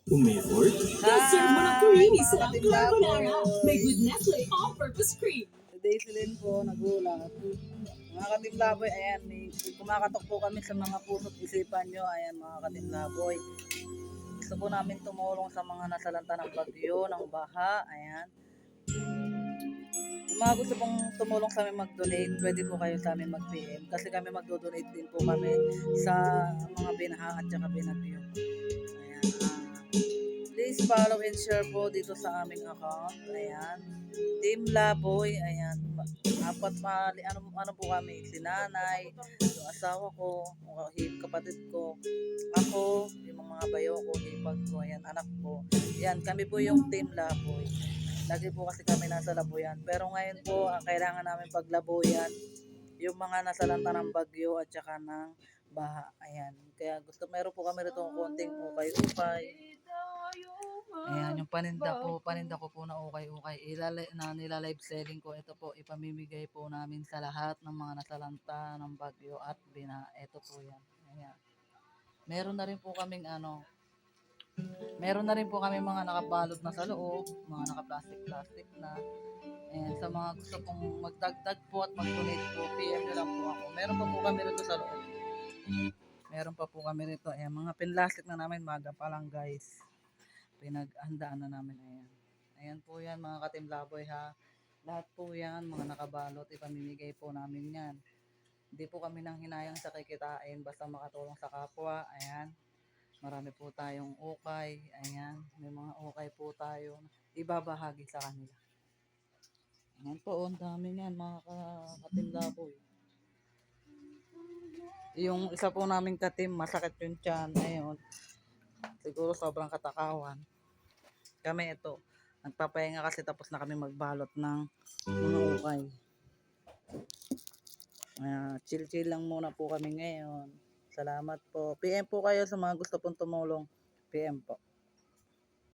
Umeport? Hi, Serve mo ng creamy mga sarap carbonara. May katimlaboy. with Nestle all-purpose cream. Today si Lynn po, nagulat. Mga katimlaboy, ayan, kumakatok po kami sa mga puso't isipan nyo. Ayan, mga katimlaboy. Gusto po namin tumulong sa mga nasalanta ng bagyo, ng baha. Ayan. Yung mga gusto pong tumulong sa amin mag-donate, pwede po kayo sa amin mag-PM. Kasi kami mag-donate din po kami sa mga binaha at saka binagyo. Ayan. Please follow and share po dito sa aming account. Ayan. Team Laboy. Ayan. Apat ano po kami. Si nanay, yung asawa ko, yung kapatid ko, ako, yung mga bayo ko, hipag ko, ayan, anak ko. Ayan, kami po yung Team Laboy. Lagi po kasi kami nasa labuyan. Pero ngayon po, ang kailangan namin paglabuyan, yung mga nasalanta ng bagyo at saka ng baha. Ayan. Kaya meron po kami rito konting ukay-ukay. Ayan, yung paninda ko po na ukay-ukay. Nilalive selling ko. Ito po, ipamimigay po namin sa lahat ng mga nasalanta ng bagyo at bina. Ito po yan. Ayan. Meron na rin po kaming meron na rin po kami mga nakabalot na sa loob, mga naka-plastic-plastic na. Ayan, sa mga gusto pong magdagdag po at mag-donate po, PM nyo lang po ako. Meron pa po kami rito sa loob. Meron pa po kami rito. Ayan, mga pinlastic na namin, maga pa lang guys. Pinaghandaan na namin. Ayan. Ayan po yan mga katimlaboy ha. Lahat po yan, mga nakabalot, ipamimigay po namin yan. Hindi po kami nang hinayang sa kikitain, basta makatulong sa kapwa. Ayan. Marami po tayong ukay. Ayan. May mga ukay po tayo. Ibabahagi sa kanila. Ayan po, ang dami niyan mga katimlaboy. Yung isa po naming katim, masakit yung tiyan. Ayun. Siguro sobrang katakawan. Kami ito. Nagpapahinga kasi tapos na kami magbalot ng mga ukay. Chill-chill lang muna po kami ngayon. Salamat po. PM po kayo sa mga gusto pong tumulong. PM po.